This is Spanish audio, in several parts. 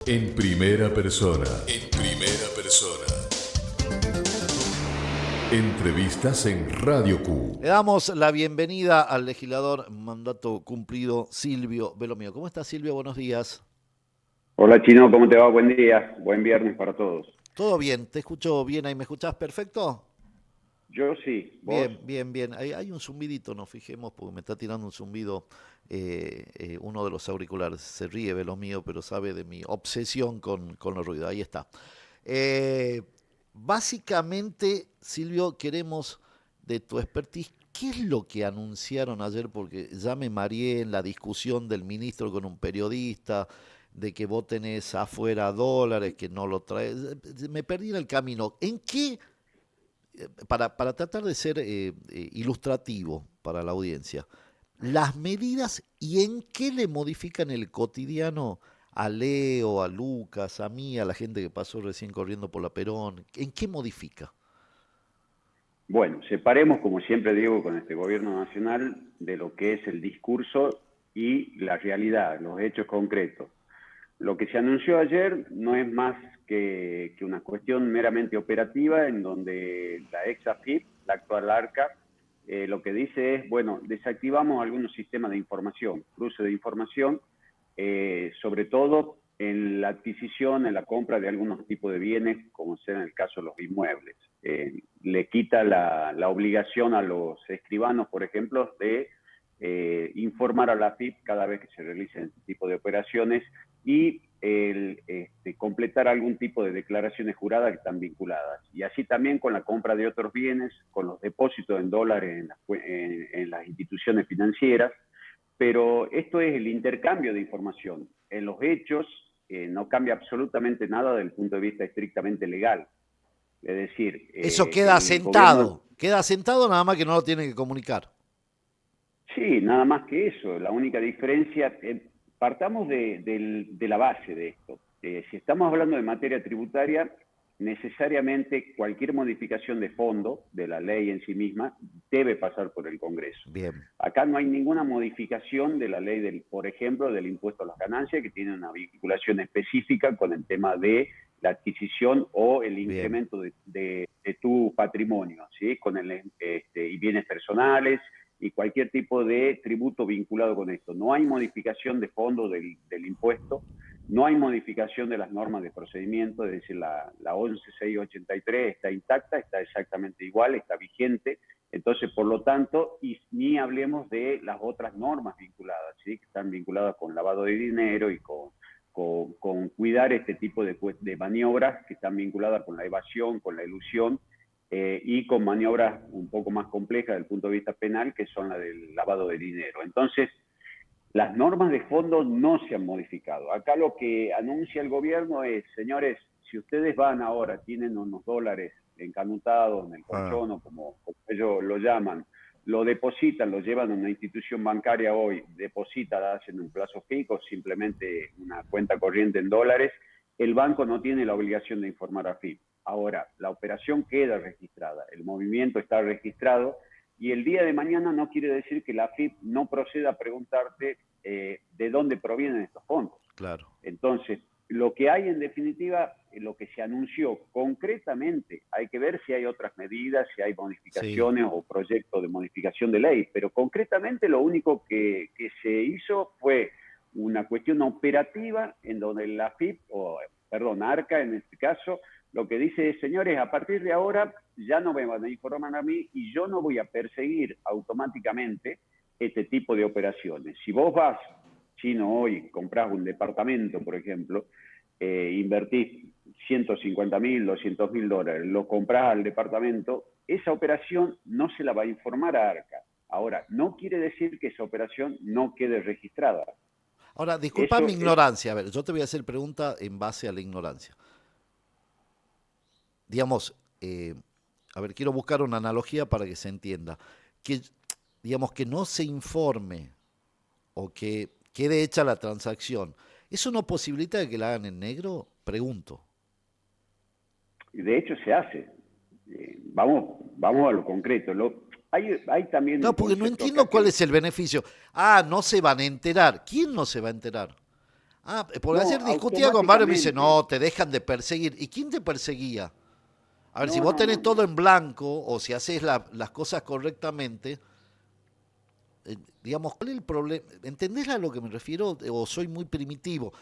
En primera persona. En primera persona. Entrevistas en Radio Q. Le damos la bienvenida al legislador mandato cumplido, Silvio Belomio. ¿Cómo estás, Silvio? Buenos días. Hola Chino, ¿cómo te va? Buen día, buen viernes para todos. Todo bien, te escucho bien ahí. ¿Me escuchás perfecto? Yo sí, ¿vos? Bien. Hay un zumbidito, nos fijemos, porque me está tirando un zumbido uno de los auriculares. Se ríe Belomio, pero sabe de mi obsesión con los ruidos. Ahí está. Básicamente, Silvio, queremos de tu expertise, ¿qué es lo que anunciaron ayer? Porque ya me mareé en la discusión del ministro con un periodista, de que vos tenés afuera dólares, que no lo traes. Me perdí en el camino. ¿En qué, para tratar de ser ilustrativo para la audiencia, las medidas y en qué le modifican el cotidiano a Leo, a Lucas, a mí, a la gente que pasó recién corriendo por la Perón? ¿En qué modifica? Bueno, separemos, como siempre digo, con este gobierno nacional de lo que es el discurso y la realidad, los hechos concretos. Lo que se anunció ayer no es más que una cuestión meramente operativa en donde la ex AFIP, la actual ARCA, lo que dice es, bueno, desactivamos algunos sistemas de información, cruce de información, sobre todo en la adquisición, en la compra de algunos tipos de bienes, como sea en el caso de los inmuebles. Le quita la obligación a los escribanos, por ejemplo, de informar a la AFIP cada vez que se realicen este tipo de operaciones y completar algún tipo de declaraciones juradas que están vinculadas. Y así también con la compra de otros bienes, con los depósitos en dólares en las instituciones financieras. Pero esto es el intercambio de información. En los hechos no cambia absolutamente nada desde el punto de vista estrictamente legal. Es decir, eso queda asentado, queda asentado, nada más que no lo tienen que comunicar. Sí, nada más que eso. La única diferencia, partamos de la base de esto. Si estamos hablando de materia tributaria, necesariamente cualquier modificación de fondo de la ley en sí misma debe pasar por el Congreso. Bien. Acá no hay ninguna modificación de la ley, por ejemplo, del impuesto a las ganancias, que tiene una vinculación específica con el tema de la adquisición o el incremento de tu patrimonio, ¿sí? Con y bienes personales y cualquier tipo de tributo vinculado con esto. No hay modificación de fondo del impuesto, no hay modificación de las normas de procedimiento, es decir, la 11683 está intacta, está exactamente igual, está vigente. Entonces, por lo tanto, y ni hablemos de las otras normas vinculadas, ¿sí? Que están vinculadas con lavado de dinero y con cuidar este tipo de maniobras que están vinculadas con la evasión, con la elusión, y con maniobras un poco más complejas desde el punto de vista penal, que son la del lavado de dinero. Entonces, las normas de fondo no se han modificado. Acá lo que anuncia el gobierno es, señores, si ustedes van ahora, tienen unos dólares encanutados en el colchón, o como ellos lo llaman, lo depositan, lo llevan a una institución bancaria hoy, deposita, hacen un plazo fijo, simplemente una cuenta corriente en dólares, el banco no tiene la obligación de informar a AFIP. Ahora, la operación queda registrada, el movimiento está registrado, y el día de mañana no quiere decir que la AFIP no proceda a preguntarte de dónde provienen estos fondos. Claro. Entonces, lo que hay en definitiva, lo que se anunció concretamente, hay que ver si hay otras medidas, si hay modificaciones o proyectos de modificación de ley, pero concretamente lo único que se hizo fue una cuestión operativa en donde la AFIP, ARCA en este caso, lo que dice es, señores, a partir de ahora ya no me van a informar a mí y yo no voy a perseguir automáticamente este tipo de operaciones. Si vos vas, Chino, hoy comprás un departamento, por ejemplo, invertís 150.000, 200.000 dólares, lo comprás al departamento, esa operación no se la va a informar a ARCA. Ahora, no quiere decir que esa operación no quede registrada. Ahora, disculpa mi ignorancia. A ver, yo te voy a hacer pregunta en base a la ignorancia. Digamos, a ver, quiero buscar una analogía para que se entienda. Que, digamos, que no se informe o que quede hecha la transacción, ¿eso no posibilita que la hagan en negro? Pregunto. De hecho, se hace. Vamos a lo concreto. Hay también... No, porque no entiendo cuál es el beneficio. Ah, no se van a enterar. ¿Quién no se va a enterar? Porque No, ayer discutía con Mario y me dice, automáticamente. no, te dejan de perseguir. ¿Y quién te perseguía? A ver, si No, vos no, tenés no, no. todo en blanco o si haces las cosas correctamente, digamos, ¿cuál es el problema? ¿Entendés a lo que me refiero? ¿O soy muy primitivo?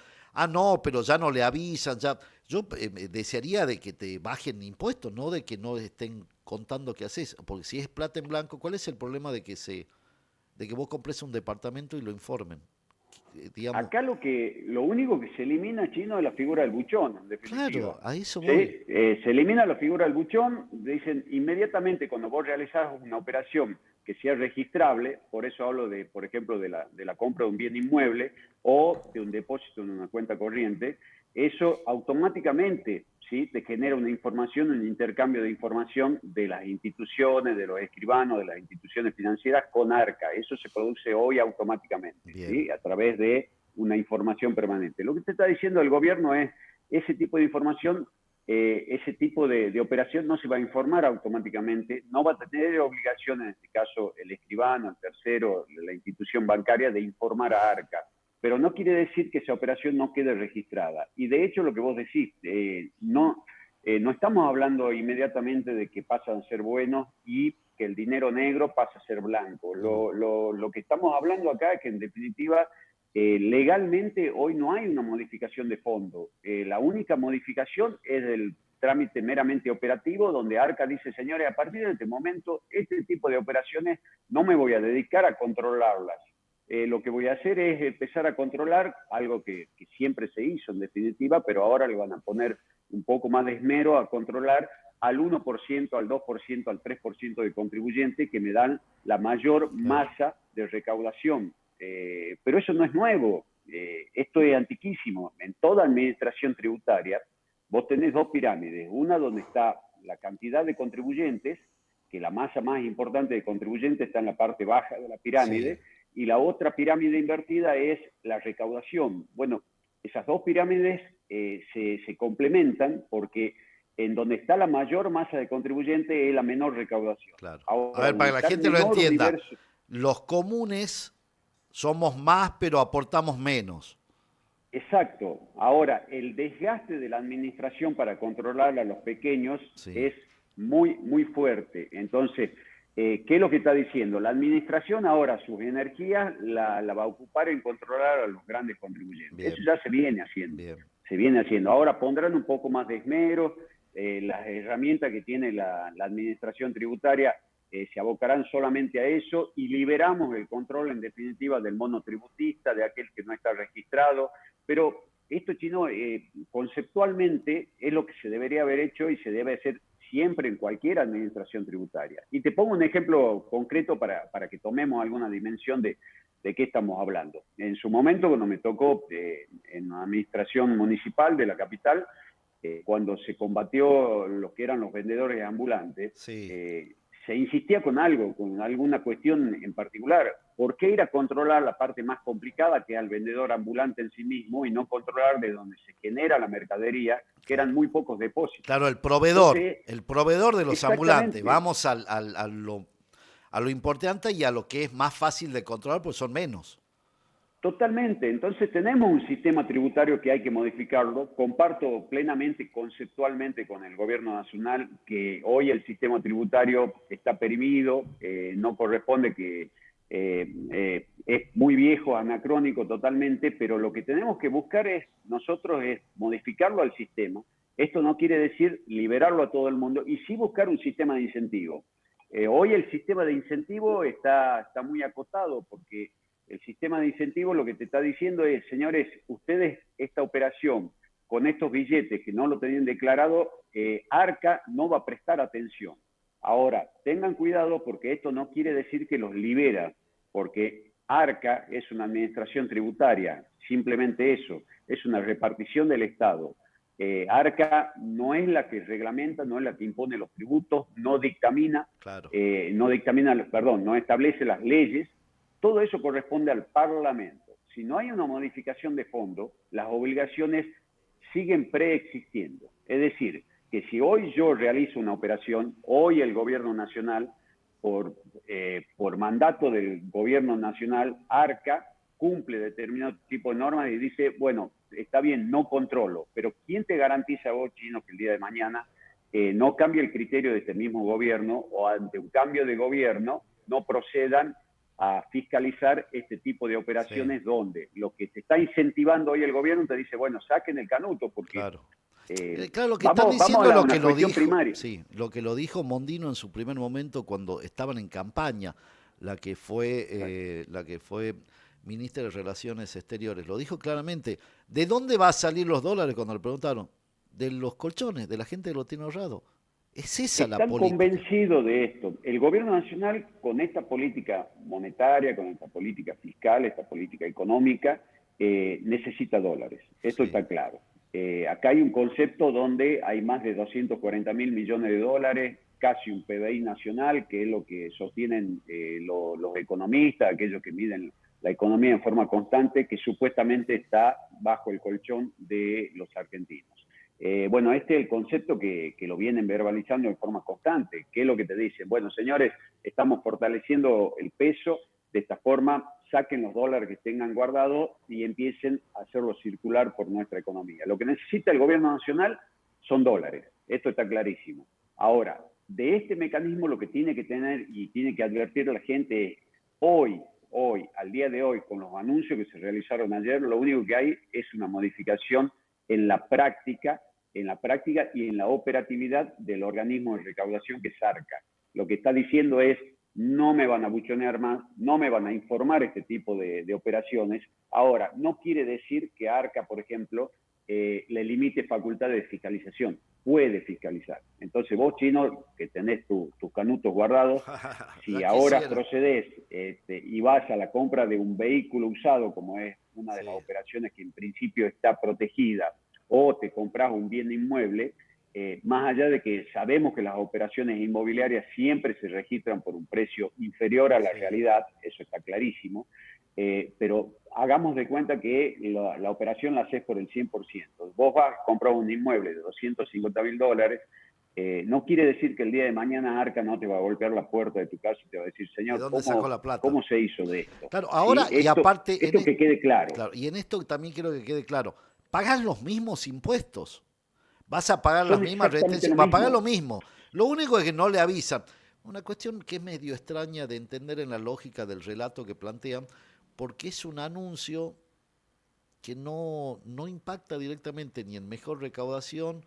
No, pero ya no le avisan, ya. Yo desearía de que te bajen impuestos, no de que no estén contando qué haces. Porque si es plata en blanco, ¿cuál es el problema de que vos compres un departamento y lo informen? Digamos, Acá lo único que se elimina, Chino, es la figura del buchón, en definitiva. claro, a eso ¿Sí? voy. Se elimina la figura del buchón, dicen inmediatamente cuando vos realizás una operación que sea registrable, por eso hablo de, por ejemplo, de la compra de un bien inmueble o de un depósito en una cuenta corriente, eso automáticamente, ¿sí?, te genera una información, un intercambio de información de las instituciones, de los escribanos, de las instituciones financieras con ARCA. Eso se produce hoy automáticamente, Bien, ¿sí?, a través de una información permanente. Lo que te está diciendo el gobierno es, ese tipo de información, ese tipo de operación no se va a informar automáticamente, no va a tener obligación, en este caso el escribano, el tercero, la institución bancaria, de informar a ARCA. Pero no quiere decir que esa operación no quede registrada. Y de hecho lo que vos decís, no estamos hablando inmediatamente de que pasan a ser buenos y que el dinero negro pasa a ser blanco. Lo que estamos hablando acá es que en definitiva legalmente hoy no hay una modificación de fondo. La única modificación es del trámite meramente operativo, donde ARCA dice, señores, a partir de este momento, este tipo de operaciones no me voy a dedicar a controlarlas. Lo que voy a hacer es empezar a controlar algo que siempre se hizo en definitiva, pero ahora le van a poner un poco más de esmero a controlar al 1%, al 2%, al 3% de contribuyentes que me dan la mayor claro. masa de recaudación. Pero eso no es nuevo, esto es antiquísimo. En toda administración tributaria vos tenés dos pirámides, una donde está la cantidad de contribuyentes, que la masa más importante de contribuyentes está en la parte baja de la Sí, pirámide, y la otra pirámide invertida es la recaudación. Bueno, esas dos pirámides se complementan porque en donde está la mayor masa de contribuyentes es la menor recaudación. claro. A Ahora, ver, para donde que la está el gente lo menor entienda, universo. los comunes somos más, pero aportamos menos. Exacto. Ahora, el desgaste de la administración para controlar a los pequeños Sí, es muy, muy fuerte. Entonces, ¿qué es lo que está diciendo? La administración ahora sus energías la va a ocupar en controlar a los grandes contribuyentes. Eso bien, ya se viene haciendo. bien. Se viene haciendo. Ahora pondrán un poco más de esmero, las herramientas que tiene la administración tributaria se abocarán solamente a eso y liberamos el control, en definitiva, del monotributista, de aquel que no está registrado. Pero esto, Chino, conceptualmente es lo que se debería haber hecho y se debe hacer siempre en cualquier administración tributaria. Y te pongo un ejemplo concreto para que tomemos alguna dimensión de qué estamos hablando. En su momento, cuando me tocó en la administración municipal de la capital, cuando se combatió lo que eran los vendedores ambulantes, Sí, se insistía con algo, con alguna cuestión en particular. ¿Por qué ir a controlar la parte más complicada, que es al vendedor ambulante en sí mismo, y no controlar de donde se genera la mercadería, que eran claro. muy pocos depósitos? Claro, Entonces, el proveedor de los ambulantes. exactamente, Vamos a lo importante y a lo que es más fácil de controlar, pues son menos. totalmente. Entonces tenemos un sistema tributario que hay que modificarlo. Comparto plenamente, conceptualmente con el gobierno nacional que hoy el sistema tributario está perimido, no corresponde, que es muy viejo, anacrónico totalmente, pero lo que tenemos que buscar nosotros es modificarlo al sistema. Esto no quiere decir liberarlo a todo el mundo y sí buscar un sistema de incentivo. Hoy el sistema de incentivo está muy acotado porque el sistema de incentivo lo que te está diciendo es, señores, ustedes esta operación con estos billetes que no lo tenían declarado, ARCA no va a prestar atención. Ahora, tengan cuidado porque esto no quiere decir que los libera, porque ARCA es una administración tributaria, simplemente eso, es una repartición del Estado. ARCA no es la que reglamenta, no es la que impone los tributos, no Claro, no establece las leyes. Todo eso corresponde al Parlamento. Si no hay una modificación de fondo, las obligaciones siguen preexistiendo. Es decir, que si hoy yo realizo una operación, hoy el gobierno nacional, por mandato del gobierno nacional, ARCA, cumple determinado tipo de normas y dice, bueno, está bien, no controlo, pero ¿quién te garantiza a vos, Chino, que el día de mañana no cambie el criterio de este mismo gobierno o ante un cambio de gobierno no procedan a fiscalizar este tipo de operaciones donde lo que se está incentivando hoy el gobierno te dice, bueno, saquen el canuto porque... Claro. Claro, lo que están vamos diciendo a es lo una que lo cuestión dijo, primaria. sí, lo que lo dijo Mondino en su primer momento cuando estaban en campaña, la que fue ministra de Relaciones Exteriores. Lo dijo claramente. ¿De dónde va a salir los dólares cuando le preguntaron? De los colchones, de la gente que lo tiene ahorrado. Es esa la Están política. convencidos de esto. El gobierno nacional, con esta política monetaria, con esta política fiscal, esta política económica, necesita dólares. Esto Sí. está claro. Acá hay un concepto donde hay más de 240.000 millones de dólares, casi un PBI nacional, que es lo que sostienen los economistas, aquellos que miden la economía en forma constante, que supuestamente está bajo el colchón de los argentinos. Bueno, este es el concepto que lo vienen verbalizando en forma constante. ¿Qué es lo que te dicen? Bueno, señores, estamos fortaleciendo el peso, de esta forma saquen los dólares que tengan guardados y empiecen a hacerlo circular por nuestra economía. Lo que necesita el gobierno nacional son dólares, esto está clarísimo. Ahora, de este mecanismo lo que tiene que tener y tiene que advertir a la gente es, hoy, al día de hoy, con los anuncios que se realizaron ayer, lo único que hay es una modificación en la práctica y en la operatividad del organismo de recaudación que es ARCA. Lo que está diciendo es, no me van a buchonear más, no me van a informar este tipo de operaciones. Ahora, no quiere decir que ARCA, por ejemplo, le limite facultad de fiscalización. Puede fiscalizar. Entonces vos, Chino, que tenés tus canutos guardados, si ahora procedés y vas a la compra de un vehículo usado, como es una de las operaciones que en principio está protegida, o te compras un bien inmueble, más allá de que sabemos que las operaciones inmobiliarias siempre se registran por un precio inferior a la realidad, eso está clarísimo, pero hagamos de cuenta que la operación la haces por el 100%. Vos vas a comprar un inmueble de $250.000, no quiere decir que el día de mañana ARCA no te va a golpear la puerta de tu casa y te va a decir, señor, ¿cómo se hizo de esto? Claro, ahora, ¿sí? Y aparte... Esto que quede claro. Y en esto también quiero que quede claro, pagas los mismos impuestos. Vas a pagar las mismas retenciones, vas a pagar lo mismo. Lo único es que no le avisan. Una cuestión que es medio extraña de entender en la lógica del relato que plantean, porque es un anuncio que no impacta directamente ni en mejor recaudación,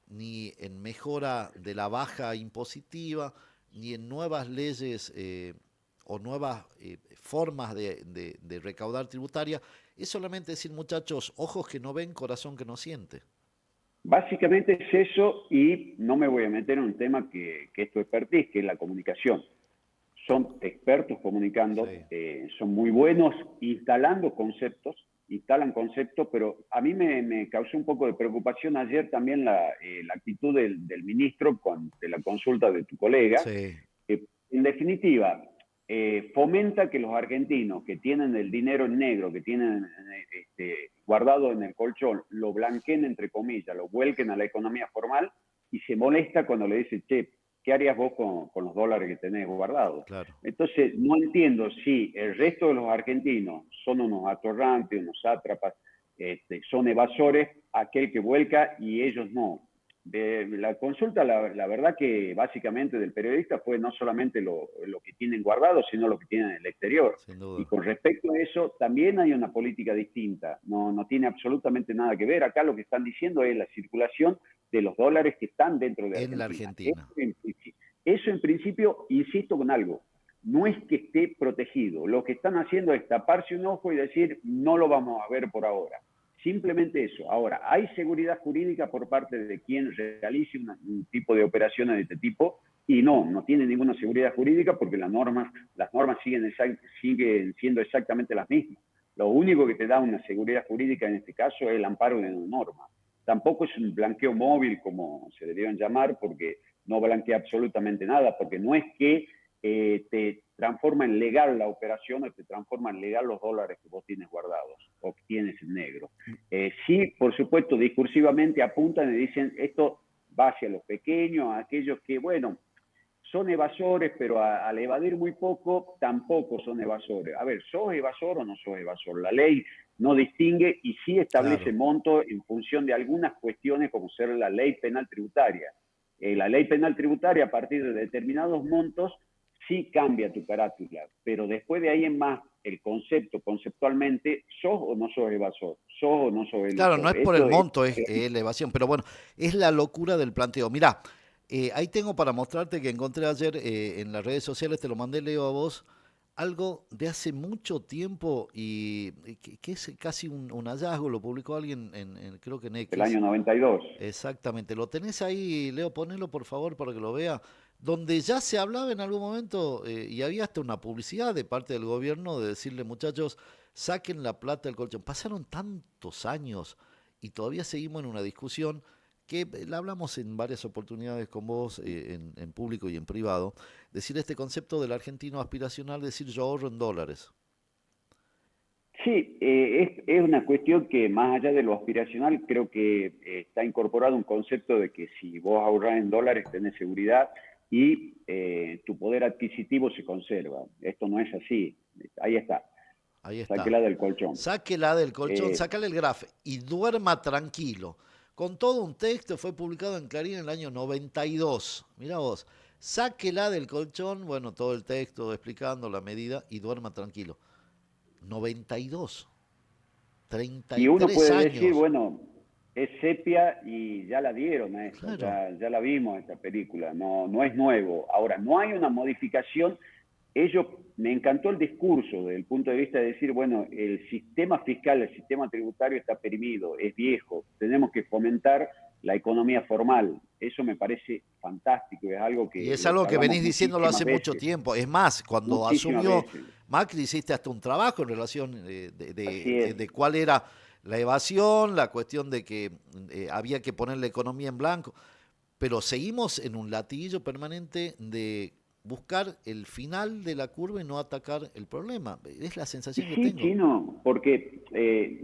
ni en mejora de la baja impositiva, ni en nuevas leyes o nuevas formas de recaudar tributaria. Es solamente decir, muchachos, ojos que no ven, corazón que no siente. Básicamente es eso, y no me voy a meter en un tema que es tu expertise, que es la comunicación. Son expertos comunicando, son muy buenos instalan conceptos, pero a mí me causó un poco de preocupación ayer también la actitud del ministro de la consulta de tu colega. En definitiva, fomenta que los argentinos que tienen el dinero en negro, que tienen guardado en el colchón, lo blanqueen, entre comillas, lo vuelquen a la economía formal, y se molesta cuando le dice, che, ¿qué harías vos con los dólares que tenés guardados? Claro. Entonces, no entiendo si el resto de los argentinos son unos atorrantes, unos sátrapas, son evasores, aquel que vuelca y ellos no. De la consulta, la verdad que básicamente del periodista fue no solamente lo que tienen guardado, sino lo que tienen en el exterior. Y con respecto a eso, también hay una política distinta. No tiene absolutamente nada que ver. Acá lo que están diciendo es la circulación de los dólares que están dentro de Argentina. En la Argentina. Eso en principio, insisto con algo, no es que esté protegido. Lo que están haciendo es taparse un ojo y decir, no lo vamos a ver por ahora. Simplemente eso. Ahora, ¿hay seguridad jurídica por parte de quien realice un tipo de operaciones de este tipo? Y no tiene ninguna seguridad jurídica porque las normas siguen siendo exactamente las mismas. Lo único que te da una seguridad jurídica en este caso es el amparo de una norma. Tampoco es un blanqueo móvil, como se debieron llamar, porque no blanquea absolutamente nada, porque no es que te transforma en legal la operación o te transforma en legal los dólares que vos tienes guardados o que tienes en negro. Sí, por supuesto, discursivamente apuntan y dicen esto va hacia los pequeños, a aquellos que, bueno, son evasores, pero al evadir muy poco, tampoco son evasores. A ver, ¿sos evasor o no sos evasor? La ley no distingue y sí establece monto en función de algunas cuestiones, como ser la ley penal tributaria. La ley penal tributaria, a partir de determinados montos, sí cambia tu carátula, pero después de ahí en más, el concepto, conceptualmente, ¿sos o no sos evasor? ¿Sos o no sos evasor? Claro, no es por el monto, es elevación, pero bueno, es la locura del planteo. Mirá, ahí tengo para mostrarte que encontré ayer en las redes sociales, te lo mandé, Leo, a vos, algo de hace mucho tiempo y que es casi un hallazgo, lo publicó alguien creo que en El X. año 92. Exactamente, lo tenés ahí, Leo, ponelo por favor para que lo vea, donde ya se hablaba en algún momento y había hasta una publicidad de parte del gobierno de decirle, muchachos, saquen la plata del colchón. Pasaron tantos años y todavía seguimos en una discusión que la hablamos en varias oportunidades con vos, en público y en privado, decir este concepto del argentino aspiracional, decir yo ahorro en dólares. Sí, es una cuestión que más allá de lo aspiracional, creo que está incorporado un concepto de que si vos ahorrás en dólares tenés seguridad y tu poder adquisitivo se conserva. Esto no es así. Ahí está. Ahí está. Sáquela del colchón. Sáquela del colchón, sácale el graf y duerma tranquilo. Con todo un texto, fue publicado en Clarín en el año 92. Mira vos, sáquela del colchón, bueno, todo el texto explicando la medida y duerma tranquilo. 92, 33 y uno puede años. decir, bueno, es sepia y ya la dieron a esto, Claro. ya la vimos esta película, no es nuevo. Ahora, no hay una modificación. Me encantó el discurso desde el punto de vista de decir, bueno, el sistema fiscal, el sistema tributario está perimido, es viejo, tenemos que fomentar la economía formal. Eso me parece fantástico, es algo que... Y es algo que venís diciéndolo hace mucho tiempo. Es más, cuando asumió Macri hiciste hasta un trabajo en relación de cuál era la evasión, la cuestión de que había que poner la economía en blanco, pero seguimos en un latillo permanente de buscar el final de la curva y no atacar el problema. Es la sensación que tengo. Sí, Chino, porque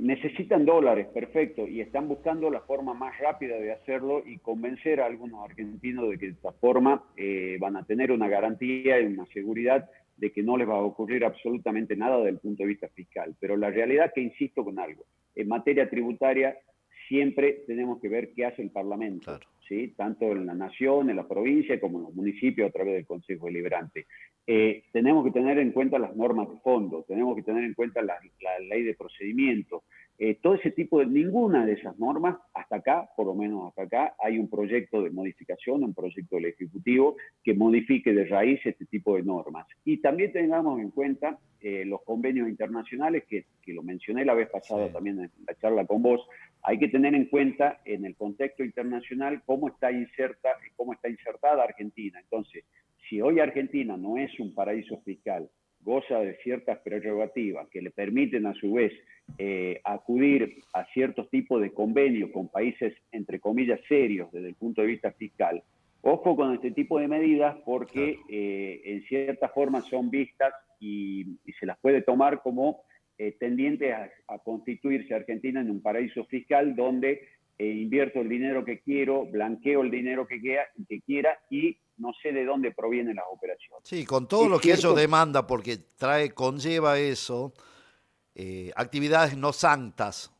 necesitan dólares, perfecto, y están buscando la forma más rápida de hacerlo y convencer a algunos argentinos de que de esta forma van a tener una garantía y una seguridad de que no les va a ocurrir absolutamente nada desde el punto de vista fiscal. Pero la realidad es que insisto con algo, en materia tributaria siempre tenemos que ver qué hace el Parlamento, claro, ¿sí? Tanto en la nación, en la provincia, como en los municipios a través del Consejo Deliberante. Tenemos que tener en cuenta las normas de fondo, tenemos que tener en cuenta la ley de procedimiento, todo ese tipo de, ninguna de esas normas, hasta acá, por lo menos hasta acá, hay un proyecto de modificación, un proyecto del Ejecutivo que modifique de raíz este tipo de normas. Y también tengamos en cuenta los convenios internacionales, que lo mencioné la vez pasada también en la charla con vos. Hay que tener en cuenta en el contexto internacional cómo está insertada Argentina. Entonces, si hoy Argentina no es un paraíso fiscal, goza de ciertas prerrogativas que le permiten a su vez acudir a ciertos tipos de convenios con países, entre comillas, serios desde el punto de vista fiscal, ojo con este tipo de medidas porque en cierta forma son vistas y se las puede tomar como tendientes a constituirse Argentina en un paraíso fiscal donde invierto el dinero que quiero, blanqueo el dinero que quiera y no sé de dónde provienen las operaciones. Sí, con todo lo que ello demanda, porque conlleva eso, actividades no santas.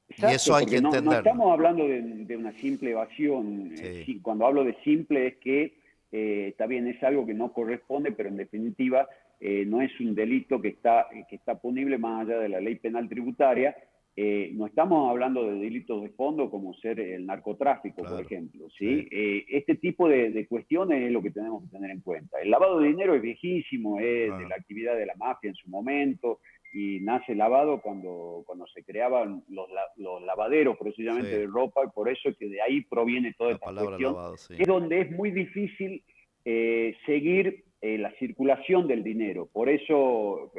Exacto, y eso hay que entenderlo. No estamos hablando de una simple evasión. Sí, cuando hablo de simple es que está bien, es algo que no corresponde, pero en definitiva no es un delito que está punible más allá de la ley penal tributaria. No estamos hablando de delitos de fondo como ser el narcotráfico, por ejemplo. ¿Sí? Este tipo de cuestiones es lo que tenemos que tener en cuenta. El lavado de dinero es viejísimo, es de la actividad de la mafia en su momento, y nace lavado cuando se creaban los lavaderos precisamente de ropa, y por eso es que de ahí proviene toda esta cuestión. Lavado, es donde es muy difícil seguir la circulación del dinero. Por eso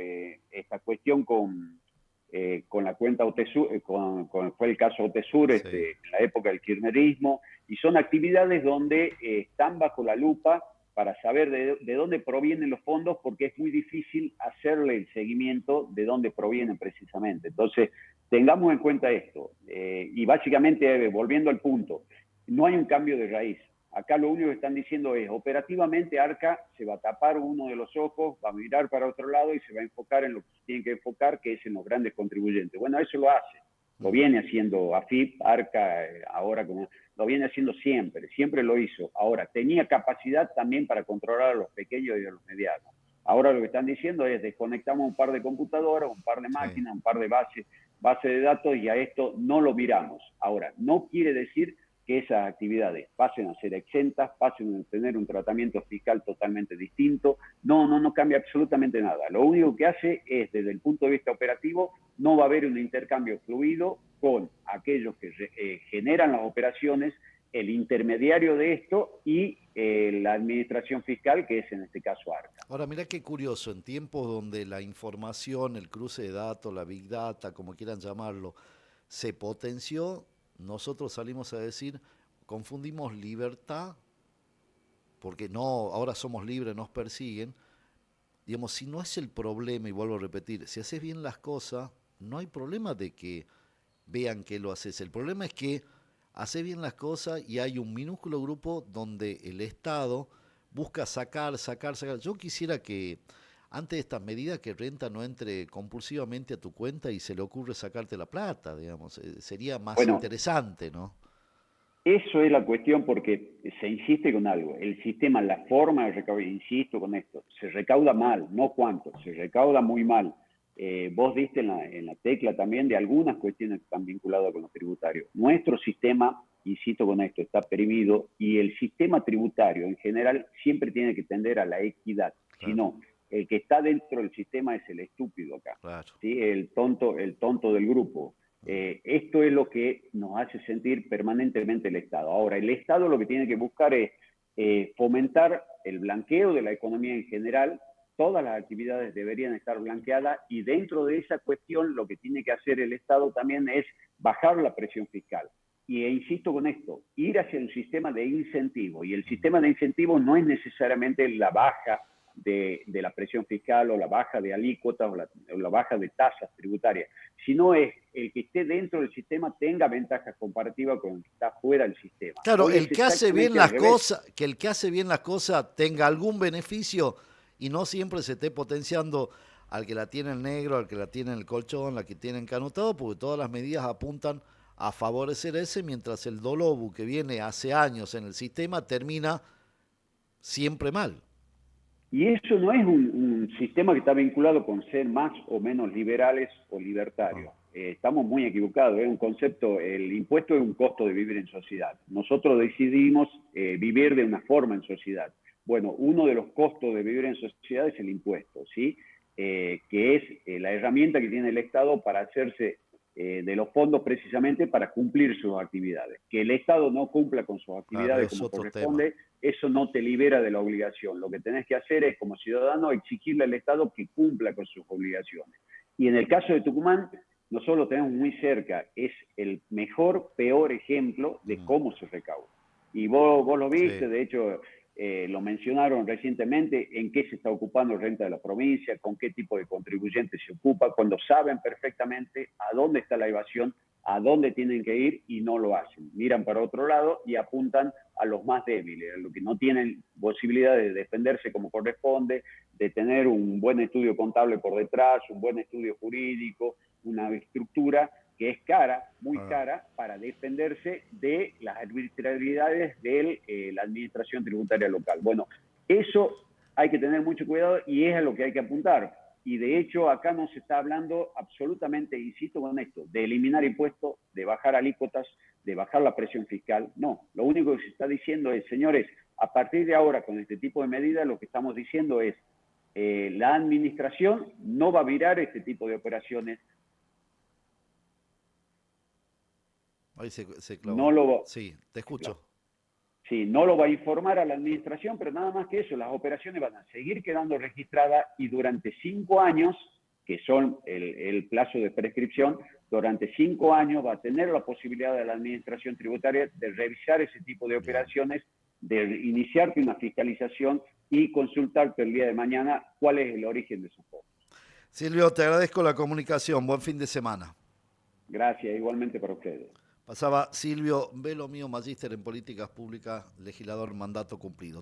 esta cuestión con la cuenta OTESUR, fue el caso OTESUR en la época del kirchnerismo, y son actividades donde están bajo la lupa para saber de dónde provienen los fondos, porque es muy difícil hacerle el seguimiento de dónde provienen precisamente. Entonces, tengamos en cuenta esto. Y básicamente, volviendo al punto, no hay un cambio de raíz. Acá lo único que están diciendo es, operativamente Arca se va a tapar uno de los ojos, va a mirar para otro lado y se va a enfocar en lo que se tiene que enfocar, que es en los grandes contribuyentes. Bueno, eso lo hace. Lo viene haciendo AFIP, Arca, ahora como lo viene haciendo siempre lo hizo. Ahora, tenía capacidad también para controlar a los pequeños y a los medianos. Ahora lo que están diciendo es desconectamos un par de computadoras, un par de máquinas, un par de bases de datos y a esto no lo miramos. Ahora, no quiere decir que esas actividades pasen a ser exentas, pasen a tener un tratamiento fiscal totalmente distinto. No cambia absolutamente nada. Lo único que hace es, desde el punto de vista operativo, no va a haber un intercambio fluido con aquellos que generan las operaciones, el intermediario de esto y la administración fiscal, que es en este caso Arca. Ahora, mira qué curioso, en tiempos donde la información, el cruce de datos, la big data, como quieran llamarlo, se potenció, nosotros salimos a decir, confundimos libertad, porque no, ahora somos libres, nos persiguen. Digamos, si no es el problema, y vuelvo a repetir, si haces bien las cosas, no hay problema de que vean que lo haces. El problema es que haces bien las cosas y hay un minúsculo grupo donde el Estado busca sacar. Yo quisiera que antes de estas medidas que renta no entre compulsivamente a tu cuenta y se le ocurre sacarte la plata, digamos. Sería más interesante, ¿no? Eso es la cuestión porque se insiste con algo. El sistema, la forma de recaudar, insisto con esto, se recauda mal, no cuánto, se recauda muy mal. Vos diste en la tecla también de algunas cuestiones que están vinculadas con los tributarios. Nuestro sistema, insisto con esto, está perimido y el sistema tributario en general siempre tiene que tender a la equidad. Claro. Si no, el que está dentro del sistema es el estúpido acá, claro. ¿Sí? El tonto del grupo. Esto es lo que nos hace sentir permanentemente el Estado. Ahora, el Estado lo que tiene que buscar es fomentar el blanqueo de la economía en general. Todas las actividades deberían estar blanqueadas y dentro de esa cuestión lo que tiene que hacer el Estado también es bajar la presión fiscal. Y insisto con esto, ir hacia un sistema de incentivos. Y el sistema de incentivos no es necesariamente la baja de la presión fiscal o la baja de alícuotas o la baja de tasas tributarias, sino es el que esté dentro del sistema tenga ventajas comparativas con el que está fuera del sistema. Claro, el que hace bien las cosas, que el que hace bien las cosas tenga algún beneficio y no siempre se esté potenciando al que la tiene el negro, al que la tiene el colchón, la que tiene encanutado, porque todas las medidas apuntan a favorecer ese, mientras el dolobu que viene hace años en el sistema termina siempre mal. Y eso no es un sistema que está vinculado con ser más o menos liberales o libertarios. Estamos muy equivocados. Es un concepto, el impuesto es un costo de vivir en sociedad. Nosotros decidimos vivir de una forma en sociedad. Bueno, uno de los costos de vivir en sociedad es el impuesto, ¿sí? Que es la herramienta que tiene el Estado para hacerse de los fondos precisamente para cumplir sus actividades. Que el Estado no cumpla con sus actividades como corresponde, eso no te libera de la obligación. Lo que tenés que hacer es, como ciudadano, exigirle al Estado que cumpla con sus obligaciones. Y en el caso de Tucumán, nosotros lo tenemos muy cerca. Es el peor ejemplo de cómo se recauda. Y vos lo viste, de hecho, lo mencionaron recientemente, en qué se está ocupando renta de la provincia, con qué tipo de contribuyentes se ocupa, cuando saben perfectamente a dónde está la evasión, a dónde tienen que ir y no lo hacen. Miran para otro lado y apuntan a los más débiles, a los que no tienen posibilidad de defenderse como corresponde, de tener un buen estudio contable por detrás, un buen estudio jurídico, una estructura que es cara, muy cara, para defenderse de las arbitrariedades de la administración tributaria local. Bueno, eso hay que tener mucho cuidado y es a lo que hay que apuntar. Y de hecho acá no se está hablando absolutamente, insisto con esto, de eliminar impuestos, de bajar alícuotas, de bajar la presión fiscal. No, lo único que se está diciendo es, señores, a partir de ahora con este tipo de medidas lo que estamos diciendo es la administración no va a virar este tipo de operaciones. Ahí se clavó. No lo va, sí, te escucho. Sí, no lo va a informar a la administración, pero nada más que eso, las operaciones van a seguir quedando registradas y durante 5 años, que son el plazo de prescripción, durante 5 años va a tener la posibilidad de la administración tributaria de revisar ese tipo de operaciones, de iniciarte una fiscalización y consultarte el día de mañana cuál es el origen de esos fondos. Silvio, te agradezco la comunicación. Buen fin de semana. Gracias, igualmente para ustedes. Pasaba Silvio Velo Mío, magíster en políticas públicas, legislador mandato cumplido.